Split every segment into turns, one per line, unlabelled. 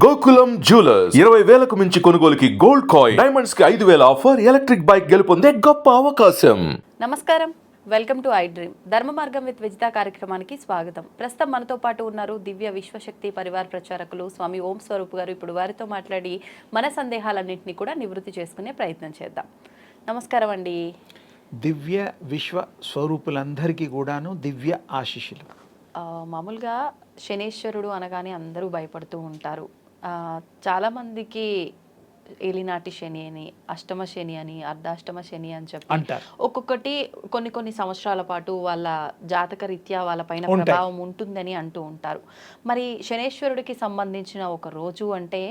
Gokulam jewellers 20,000కు మించి కొనుగోలుకి gold coin, diamonds కి 5,000 ఆఫర్, ఎలక్ట్రిక్ బైక్ గెలుపొందే గొప్ప అవకాశం.
నమస్కారం, వెల్కమ్ టు ఐ డ్రీమ్. ధర్మ మార్గం విత్ విజిత కార్యక్రమానికి స్వాగతం. ప్రస్తుతం మనతో పాటు ఉన్నారు దివ్య విశ్వశక్తి పరివార్ ప్రచారకులు స్వామి ఓం స్వరూప్ గారు. ఇప్పుడు వారితో మాట్లాడి మన సందేహాలన్నింటినీ కూడా నివృత్తి చేసుకునే ప్రయత్నం చేద్దాం. నమస్కారం అండి.
దివ్య విశ్వ స్వరూపులందరికీ కూడాను దివ్య ఆశీస్సులు.
మామూలుగా శనేశ్వరుడు అనగానే అందరూ భయపడుతూ ఉంటారు. చాలామందికి ఏలినాటి శని అని, అష్టమ శని అని, అర్ధాష్టమ శని అని చెప్పి
అంటారు.
ఒక్కొక్కటి కొన్ని సంవత్సరాల పాటు వాళ్ళ జాతక రీత్యా వాళ్ళ పైన ప్రభావం ఉంటుందని అంటూ ఉంటారు. మరి శనేశ్వరుడికి సంబంధించిన ఒక రోజు అంటే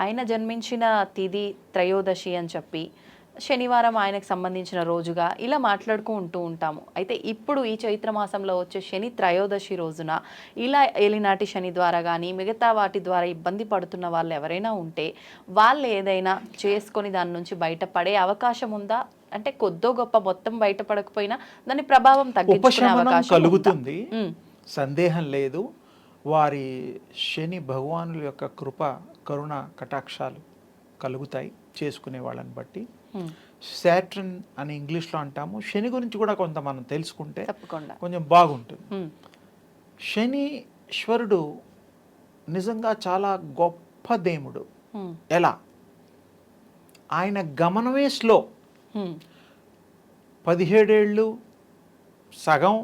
ఆయన జన్మించిన తిథి త్రయోదశి అని చెప్పి శనివారం ఆయనకు సంబంధించిన రోజుగా ఇలా మాట్లాడుకుంటూ ఉంటాము. అయితే ఇప్పుడు ఈ చైత్ర మాసంలో వచ్చే శని త్రయోదశి రోజున ఇలా ఏలినాటి శని ద్వారా కానీ మిగతా వాటి ద్వారా ఇబ్బంది పడుతున్న వాళ్ళు ఎవరైనా ఉంటే వాళ్ళు ఏదైనా చేసుకొని దాని నుంచి బయటపడే అవకాశం ఉందా? అంటే కొద్దో గొప్ప మొత్తం బయటపడకపోయినా దాని ప్రభావం తగ్గించుకునే అవకాశం
కలుగుతుంది, సందేహం లేదు. వారి శని భగవానుల యొక్క కృప, కరుణ, కటాక్షాలు కలుగుతాయి చేసుకునే వాళ్ళని బట్టి. సాటర్న్ అని ఇంగ్లీష్లో అంటాము. శని గురించి కూడా కొంత మనం తెలుసుకుంటే కొంచెం బాగుంటుంది. శనీశ్వరుడు నిజంగా చాలా గొప్ప దేవుడు. ఎలా? ఆయన గమనమే స్లో. 17 ఏళ్ళు సగం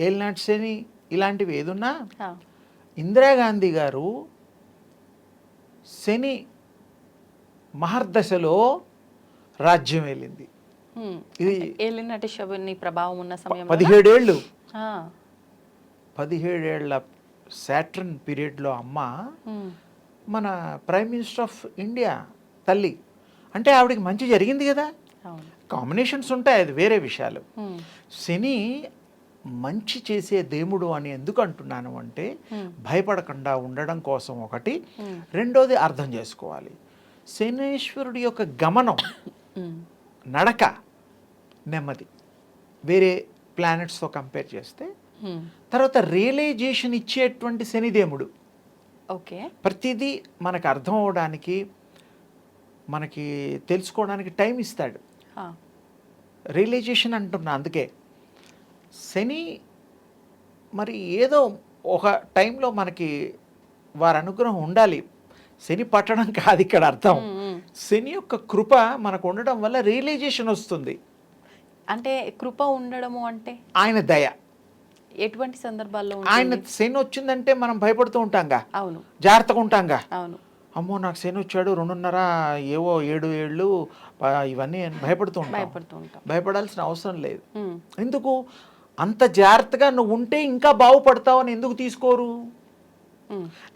ఏలినాటి శని ఇలాంటివి ఏదున్నా ఇందిరాగాంధీ గారు శని మహర్దశలో రాజ్యం వెళ్ళింది. ఇది
ఏలినాటి శని ప్రభావం ఉన్న సమయంలో
17 ఏళ్ళు 17 ఏళ్ల సాటర్న్ పీరియడ్లో అమ్మ మన ప్రైమ్ మినిస్టర్ ఆఫ్ ఇండియా తల్లి అంటే ఆవిడకి మంచి జరిగింది కదా. కాంబినేషన్స్ ఉంటాయి, అది వేరే విషయాలు. శని మంచి చేసే దేవుడు అని ఎందుకు అంటున్నాను అంటే భయపడకుండా ఉండడం కోసం ఒకటి. రెండోది అర్థం చేసుకోవాలి, శనీశ్వరుడి యొక్క గమనం, నడక నెమ్మది వేరే ప్లానెట్స్తో కంపేర్ చేస్తే. తర్వాత రియలైజేషన్ ఇచ్చేటువంటి శనిదేవుడు.
ఓకే,
ప్రతిదీ మనకు అర్థం అవడానికి, మనకి తెలుసుకోవడానికి టైం ఇస్తాడు. రియలైజేషన్ అంటున్నా. అందుకే శని మరి ఏదో ఒక టైంలో మనకి వారి అనుగ్రహం ఉండాలి. శని పట్టడం కాదు ఇక్కడ అర్థం. శని యొక్క కృప మనకు ఉండడం వల్ల రియలైజేషన్ వస్తుంది.
అంటే కృప ఉండడము అంటే
ఆయన దయ.
ఎటువంటి సందర్భాల్లో
ఆయన శని వచ్చిందంటే మనం భయపడుతూ ఉంటాంగా,
అవును,
జాగ్రత్తగా ఉంటాంగా.
అవును,
అమ్మో నాకు శని వచ్చాడు 2.5 ఏవో 7 ఏళ్ళు ఇవన్నీ భయపడుతూ ఉంటాం. భయపడాల్సిన అవసరం లేదు. ఎందుకు? అంత జాగ్రత్తగా నువ్వు ఉంటే ఇంకా బాగుపడతావు అని ఎందుకు తీసుకోరు?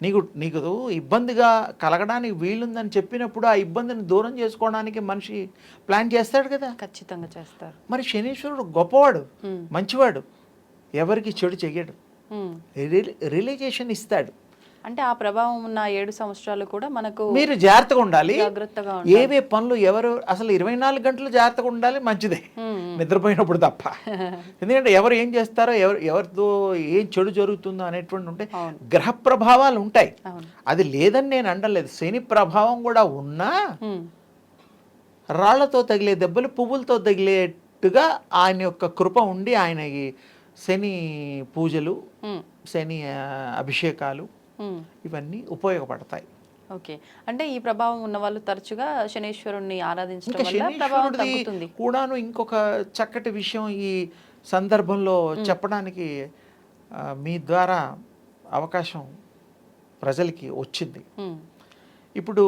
నీకు ఇబ్బందిగా కలగడానికి వీలుందని చెప్పినప్పుడు ఆ ఇబ్బందిని దూరం చేసుకోవడానికి మనిషి ప్లాన్ చేస్తాడు కదా.
ఖచ్చితంగా చేస్తారు.
మరి శనీశ్వరుడు గొప్పవాడు, మంచివాడు, ఎవరికి చెడు చెయ్యడు, రియలైజేషన్ ఇస్తాడు.
అంటే ఆ ప్రభావం ఉన్న 7 సంవత్సరాలు కూడా మనకు
మీరు జాగ్రత్తగా ఉండాలి.
జాగ్రత్తగా
ఏవే పనులు అసలు 24 గంటలు జాగ్రత్తగా ఉండాలి, మంచిదే, నిద్రపోయినప్పుడు తప్ప. ఎందుకంటే ఎవరు ఏం చేస్తారో, ఎవరితో ఏం చెడు జరుగుతుందో అనేటువంటి ఉంటే గ్రహ ప్రభావాలు ఉంటాయి. అది లేదని నేను అనలేదు. శని ప్రభావం కూడా ఉన్నా రాళ్లతో తగిలే దెబ్బలు పువ్వులతో తగిలేట్టుగా ఆయన యొక్క కృప ఉండి ఆయనకి శని పూజలు, శని అభిషేకాలు ఇవన్నీ ఉపయోగపడతాయి.
ఓకే, అంటే ఈ ప్రభావం ఉన్న వాళ్ళు తరచుగా శనీశ్వరుణ్ణి ఆరాధించడం వల్ల ప్రభావం తగ్గుతుంది.
కూడాను ఇంకొక చక్కటి విషయం ఈ సందర్భంలో చెప్పడానికి మీ ద్వారా అవకాశం ప్రజలకి వచ్చింది. ఇప్పుడు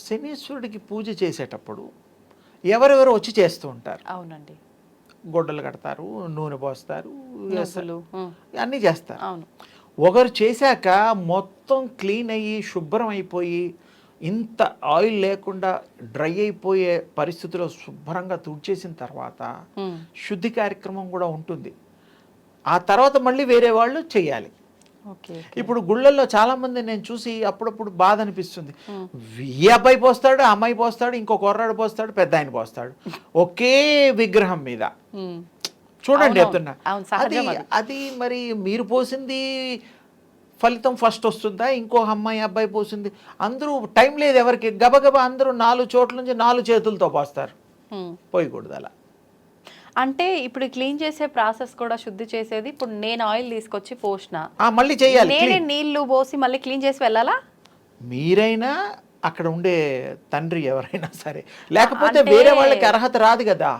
శనీశ్వరుడికి పూజ చేసేటప్పుడు ఎవరెవరు వచ్చి చేస్తూ ఉంటారు.
అవునండి,
గొడ్డలు కడతారు, నూనె పోస్తారు, అన్నీ చేస్తారు.
అవును.
ఒకరు చేశాక మొత్తం క్లీన్ అయ్యి శుభ్రం అయిపోయి ఇంత ఆయిల్ లేకుండా డ్రై అయిపోయే పరిస్థితిలో శుభ్రంగా తుడిచేసిన తర్వాత శుద్ధి కార్యక్రమం కూడా ఉంటుంది. ఆ తర్వాత మళ్ళీ వేరే వాళ్ళు చెయ్యాలి. ఇప్పుడు గుళ్ళల్లో చాలా మంది నేను చూసి అప్పుడప్పుడు బాధ అనిపిస్తుంది. ఈ అబ్బాయి పోస్తాడు, అమ్మాయి పోస్తాడు, ఇంకో కుర్రాడు పోస్తాడు, పెద్ద ఆయన పోస్తాడు ఒకే విగ్రహం మీద. చూడండి
అవునవును.
చెప్తున్నా.
అవును,
అది
సహజం అది.
అది మరి మీరు పోసింది ఫలితం ఫస్ట్ వస్తుందా, ఇంకో అమ్మాయి అబ్బాయి పోసింది, అందరూ టైం లేదు ఎవరికి, గబగబా అందరూ 4 చోట్ల నుంచి 4 చేతులతో పోస్తారు.
ఉమ్.
పోయకూడదు అలా.
అంటే ఇప్పుడు క్లీన్ చేసే ప్రాసెస్ కూడా శుద్ధి చేసేది ఇప్పుడు నేను ఆయిల్ తీసుకొచ్చి పోసిన
మళ్ళీ చేయాలి
నేనే
clean.
నీళ్లు పోసి మళ్ళీ క్లీన్ చేసి వెళ్ళాలా?
మీరైనా అక్కడ ఉండే తండ్రి ఎవరైనా సరే, లేకపోతే
అంటే-
వేరే వాళ్ళకి అర్హత రాదు కదా.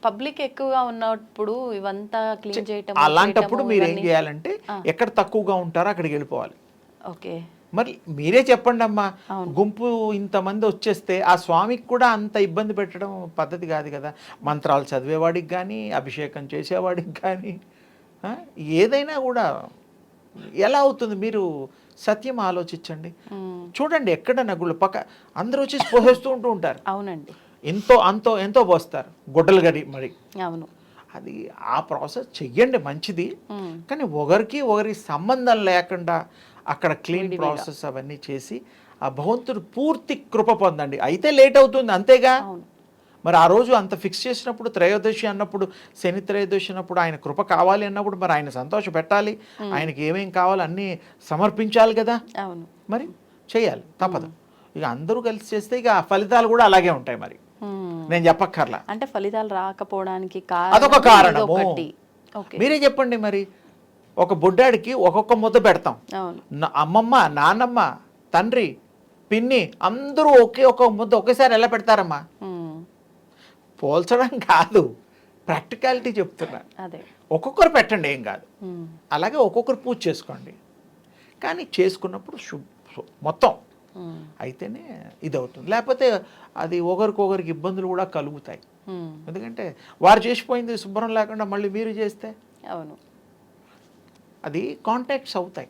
పబ్లిక్ ఎక్కువగా ఉన్నప్పుడు ఇవంతా క్లీన్ చేయటం
అలాంటప్పుడు మీరు ఏం చేయాలంటే ఎక్కడ తక్కువగా ఉంటారో అక్కడికి వెళ్ళిపోవాలి.
ఓకే.
మరి మీరే చెప్పండి అమ్మా,
అవును.
గుంపు ఇంతమంది వచ్చేస్తే ఆ స్వామికి కూడా అంత ఇబ్బంది పెట్టడం పద్ధతి కాదు కదా. మంత్రాలు చదివేవాడికి కానీ, అభిషేకం చేసేవాడికి కానీ, ఏదైనా కూడా ఎలా అవుతుంది? మీరు సత్యం ఆలోచించండి. చూడండి ఎక్కడ నగుళ్ళు పక్క అందరూ వచ్చి పోసేస్తూ ఉంటారు.
అవునండి.
ఎంతో పోస్తారు గుడ్డలు గడి మరి.
అవును.
అది ఆ ప్రాసెస్ చెయ్యండి మంచిది, కానీ ఒకరికి సంబంధం లేకుండా అక్కడ క్లీన్ ప్రాసెస్ అవన్నీ చేసి ఆ భగవంతుడు పూర్తి కృప పొందండి. అయితే లేట్ అవుతుంది అంతేగా.
అవును.
మరి ఆ రోజు అంత ఫిక్స్ చేసినప్పుడు త్రయోదశి అన్నప్పుడు, శని త్రయోదశి అన్నప్పుడు ఆయన కృప కావాలి అన్నప్పుడు మరి ఆయన సంతోష పెట్టాలి, ఆయనకి ఏమేం కావాలో అన్నీ సమర్పించాలి కదా.
అవును.
మరి చేయాలి, తప్పదు. ఇక అందరూ కలిసి చేస్తే ఇక ఆ ఫలితాలు కూడా అలాగే ఉంటాయి. మరి నేను చెప్పక్కర్లా.
అంటే ఫలితాలు రాకపోవడానికి
అదొక కారణము.
ఓకే.
మీరే చెప్పండి. మరి ఒక బుడ్డాడికి ఒక్కొక్క ముద్ద పెడతాం.
అవును.
అమ్మమ్మ, నాన్నమ్మ, తండ్రి, పిన్ని అందరూ ఒక ముద్ద ఒకేసారి ఎలా పెడతారమ్మా? పోల్చడం కాదు, ప్రాక్టికాలిటీ చెప్తున్నా.
అదే
ఒక్కొక్కరు పెట్టండి, ఏం కాదు. అలాగే ఒక్కొక్కరు పూజ చేసుకోండి, కానీ చేసుకున్నప్పుడు మొత్తం అయితేనే ఇది అవుతుంది. లేకపోతే అది ఒకరికొకరికి ఇబ్బందులు కూడా కలుగుతాయి. ఎందుకంటే వారు చేసిపోయింది శుభ్రం లేకుండా మళ్ళీ మీరు చేస్తే
అవును
అది కాంటాక్ట్స్ అవుతాయి.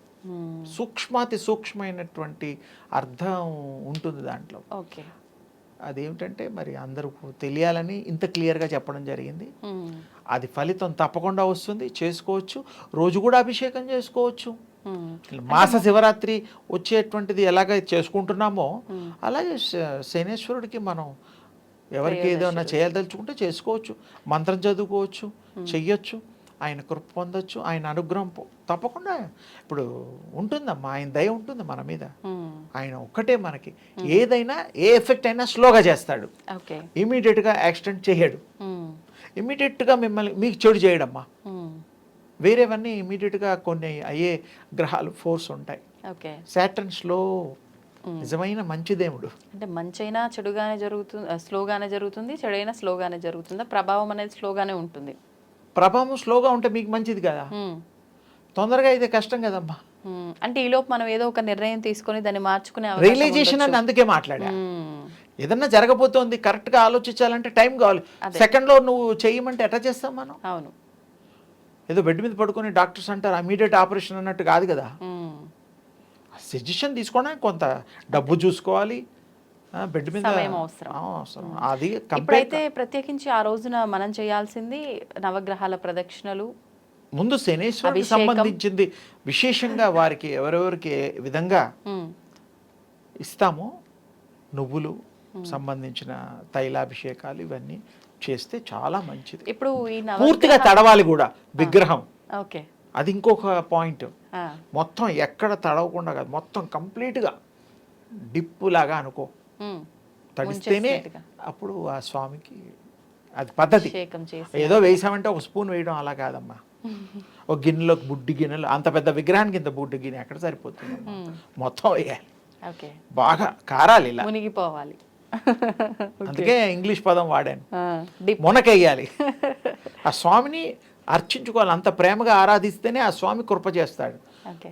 సూక్ష్మాతి సూక్ష్మమైనటువంటి అర్థం ఉంటుంది దాంట్లో.
ఓకే.
అదేమిటంటే మరి అందరికీ తెలియాలని ఇంత క్లియర్గా చెప్పడం జరిగింది. అది ఫలితం తప్పకుండా వస్తుంది, చేసుకోవచ్చు. రోజు కూడా అభిషేకం చేసుకోవచ్చు. మాస శివరాత్రి వచ్చేటువంటిది ఎలాగ చేసుకుంటున్నామో అలాగే శనేశ్వరుడికి మనం ఎవరికి ఏదైనా చేయదలుచుకుంటే చేసుకోవచ్చు, మంత్రం చదువుకోవచ్చు, చెయ్యొచ్చు, ఆయన కృప పొందొచ్చు, ఆయన అనుగ్రహం తప్పకుండా ఇప్పుడు ఉంటుందమ్మా. ఆయన దయ ఉంటుంది మన మీద. ఆయన ఒక్కటే మనకి ఏదైనా ఏ ఎఫెక్ట్ అయినా స్లోగా చేస్తాడు, ఇమీడియట్గా యాక్సిడెంట్ చేయడు, ఇమీడియట్గా మీకు చెడు చేయడమ్మా. వేరేవన్నీ ఇమీడియట్గా కొన్ని అయ్యే గ్రహాలు ఫోర్స్ ఉంటాయి. సాటర్న్ స్లో, నిజమైన మంచి దేవుడు.
అంటే మంచైనా చెడుగానే జరుగుతుంది, స్లోగానే జరుగుతుంది, చెడైనా స్లోగానే జరుగుతుందా? ప్రభావం అనేది స్లోగానే ఉంటుంది.
ప్రభావం స్లోగా ఉంటే మీకు మంచిది కదా, తొందరగా అయితే కష్టం కదమ్మా.
అంటే ఈలోపు మనం ఏదో ఒక నిర్ణయం తీసుకొని దాన్ని మార్చుకునే
రియలైజేషన్ అని అందుకే మాట్లాడా. ఏదన్నా జరగబోతోంది కరెక్ట్గా ఆలోచించాలంటే టైం కావాలి. సెకండ్లో నువ్వు చేయమంటే ఎట్లా చేస్తాం మనం?
అవును.
ఏదో బెడ్ మీద పడుకొని డాక్టర్స్ అంటారు ఇమీడియట్ ఆపరేషన్ అన్నట్టు కాదు కదా. సజెషన్ తీసుకోవడానికి కొంత డబ్బు చూసుకోవాలి, బెడ్ మీద అవసరం. అది
ఇప్పుడైతే ప్రత్యేకించి ఆ రోజున మనం చేయాల్సింది నవగ్రహాల ప్రదక్షిణలు.
ముందు శనేశ్వరుడికి సంబంధించింది విశేషంగా వారికి ఎవరెవరికి ఏ విధంగా ఇస్తామో నువ్వులు సంబంధించిన తైలాభిషేకాలు ఇవన్నీ చేస్తే చాలా మంచిది.
ఇప్పుడు
పూర్తిగా తడవాలి కూడా విగ్రహం.
ఓకే.
అది ఇంకొక పాయింట్. మొత్తం ఎక్కడ తడవకుండా కాదు, మొత్తం కంప్లీట్గా డిప్పు లాగా అనుకో, తడిస్తేనే అప్పుడు ఆ స్వామికి అది పద్ధతి. ఏదో వేసామంటే ఒక స్పూన్ వేయడం అలా కాదమ్మా. ఒక గిన్నెలోకి బుడ్డి గిన్నెలు, అంత పెద్ద విగ్రహానికి ఇంత బుడ్డి గిన్నె ఎక్కడ సరిపోతుంది, మొత్తం వేయాలి, బాగా కారాలి, ఇలా
మునిగిపోవాలి.
అందుకే ఇంగ్లీష్ పదం వాడాను, మునకేయాలి. ఆ స్వామిని అర్చించుకోవాలి, అంత ప్రేమగా ఆరాధిస్తేనే ఆ స్వామి కృప చేస్తాడు,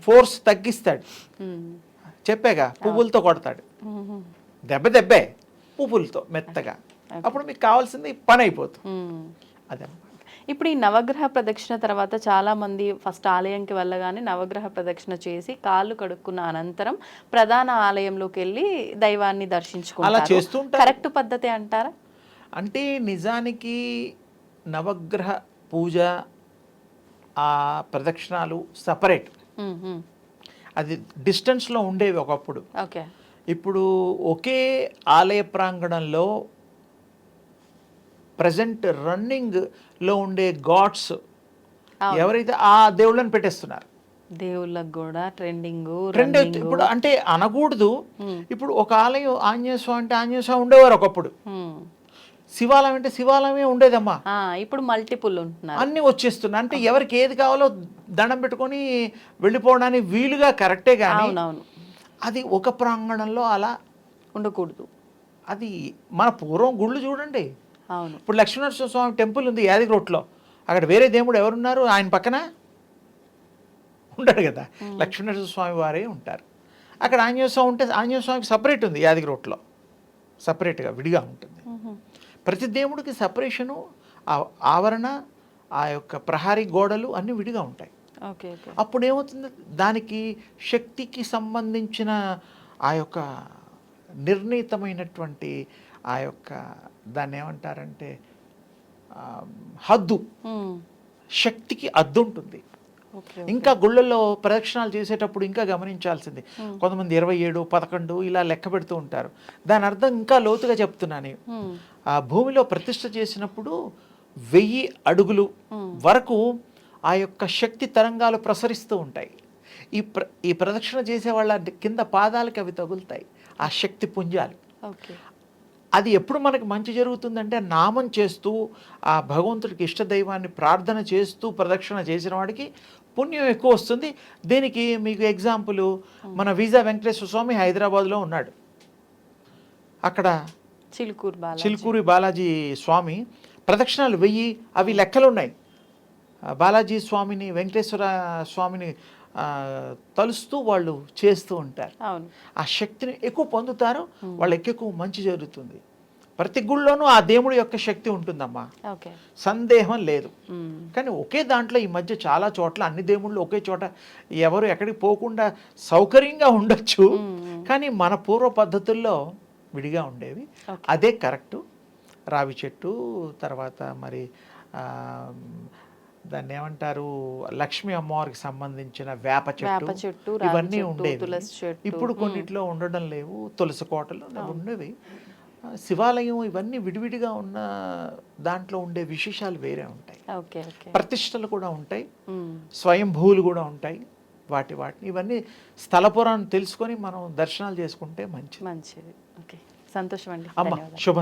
ఫోర్స్ తగ్గిస్తాడు. చెప్పాగా, పువ్వులతో కొడతాడు, దెబ్బే పువ్వులతో మెత్తగా, అప్పుడు మీకు కావాల్సింది పని అయిపోతుంది. అదే.
ఇప్పుడు ఈ నవగ్రహ ప్రదక్షిణ తర్వాత చాలా మంది ఫస్ట్ ఆలయంకి వెళ్ళగానే నవగ్రహ ప్రదక్షిణ చేసి కాళ్ళు కడుక్కున్న అనంతరం ప్రధాన ఆలయంలోకి వెళ్ళి దైవాన్ని దర్శించుకుంటారు. కరెక్ట్ పద్ధతి అంటారా?
అంటే నిజానికి నవగ్రహ పూజ ఆ ప్రదక్షిణాలు సపరేట్, అది డిస్టెన్స్లో ఉండేవి ఒకప్పుడు.
ఓకే.
ఇప్పుడు ఒకే ఆలయ ప్రాంగణంలో ప్రజెంట్ రన్నింగ్లో ఉండే గాడ్స్
అవును.
ఎవరైతే ఆ దేవుళ్ళని పెట్టేస్తున్నారు.
దేవుళ్ళకి కూడా ట్రెండింగ్
ట్రెండ్ ఇప్పుడు అంటే అనకూడదు. ఇప్పుడు ఒక ఆలయం ఆంజనేయ స్వామి అంటే ఆంజనేయ స్వామి ఉండేవారు ఒకప్పుడు, శివాలయం అంటే శివాలయమే ఉండేదమ్మా.
ఇప్పుడు మల్టిపుల్ ఉంటున్నారు.
అన్నీ వచ్చేస్తున్నాయి. అంటే ఎవరికి ఏది కావాలో దండం పెట్టుకొని వెళ్ళిపోవడానికి వీలుగా కరెక్టే, కానీ
అవునవును,
అది ఒక ప్రాంగణంలో అలా
ఉండకూడదు.
అది మన పూర్వం గుళ్ళు చూడండి.
అవును.
ఇప్పుడు లక్ష్మీనరసింహ స్వామి టెంపుల్ ఉంది యాదగిరిగుట్టలో, అక్కడ వేరే దేవుడు ఎవరున్నారు ఆయన పక్కన ఉంటాడు కదా, లక్ష్మీనరసింహ స్వామి వారే ఉంటారు. అక్కడ ఆంజనేయ స్వామి ఉంటే ఆంజనేయ స్వామికి సపరేట్ ఉంది యాదగిరిగుట్టలో, సపరేట్గా విడిగా ఉంటుంది. ప్రతి దేవుడికి సపరేషను, ఆవరణ, ఆ యొక్క ప్రహారీ గోడలు అన్నీ విడిగా ఉంటాయి.
Okay okay.
అప్పుడు ఏమవుతుంది, దానికి శక్తికి సంబంధించిన ఆ యొక్క నిర్ణీతమైనటువంటి ఆ యొక్క దాన్ని ఏమంటారంటే హద్దు, శక్తికి హద్దు ఉంటుంది. ఇంకా గుళ్ళల్లో ప్రదక్షిణాలు చేసేటప్పుడు ఇంకా గమనించాల్సింది, కొంతమంది 27, 11 ఇలా లెక్క పెడుతూ ఉంటారు. దాని అర్థం ఇంకా లోతుగా చెప్తున్నాను. ఆ భూమిలో ప్రతిష్ఠ చేసినప్పుడు 1000 అడుగులు వరకు ఆ యొక్క శక్తి తరంగాలు ప్రసరిస్తూ ఉంటాయి. ఈ ప్రదక్షిణ చేసే వాళ్ళ కింద పాదాలకి అవి తగులుతాయి, ఆ శక్తి పుంజాలు. అది ఎప్పుడు మనకి మంచి జరుగుతుందంటే నామం చేస్తూ ఆ భగవంతుడికి ఇష్టదైవాన్ని ప్రార్థన చేస్తూ ప్రదక్షిణ చేసిన వాడికి పుణ్యం ఎక్కువ వస్తుంది. దీనికి మీకు ఎగ్జాంపుల్, మన వీజా వెంకటేశ్వర స్వామి హైదరాబాద్లో ఉన్నాడు. అక్కడ చిలుకూరి బాలాజీ స్వామి ప్రదక్షిణాలు 1000 అవి లెక్కలు ఉన్నాయి. బాలాజీ స్వామిని, వెంకటేశ్వర స్వామిని తలుస్తూ వాళ్ళు చేస్తూ ఉంటారు. ఆ శక్తిని ఎక్కువ పొందుతారు, వాళ్ళకి ఎక్కువ మంచి జరుగుతుంది. ప్రతి గుళ్ళోనూ ఆ దేవుడి యొక్క శక్తి ఉంటుందమ్మా, సందేహం లేదు. కానీ ఒకే దాంట్లో ఈ మధ్య చాలా చోట్ల అన్ని దేవుళ్ళు ఒకే చోట ఎవరు ఎక్కడికి పోకుండా సౌకర్యంగా ఉండొచ్చు, కానీ మన పూర్వ పద్ధతుల్లో విడిగా ఉండేవి. అదే కరెక్టు. రావి చెట్టు, తర్వాత మరి దాన్ని ఏమంటారు, లక్ష్మీ అమ్మవారికి సంబంధించిన వేప చెట్టు, ఇవన్నీ ఉండేవి. ఇప్పుడు కొన్నిట్లో ఉండడం లేవు. తులసి కోటలు ఉండేవి. శివాలయం ఇవన్నీ విడివిడిగా ఉన్న దాంట్లో ఉండే విశేషాలు వేరే ఉంటాయి. ప్రతిష్టలు కూడా ఉంటాయి, స్వయంభూలు కూడా ఉంటాయి. వాటిని ఇవన్నీ స్థల పురాణం తెలుసుకొని మనం దర్శనాలు చేసుకుంటే మంచిది.
సంతోషం అండి.
అమ్మ శుభం.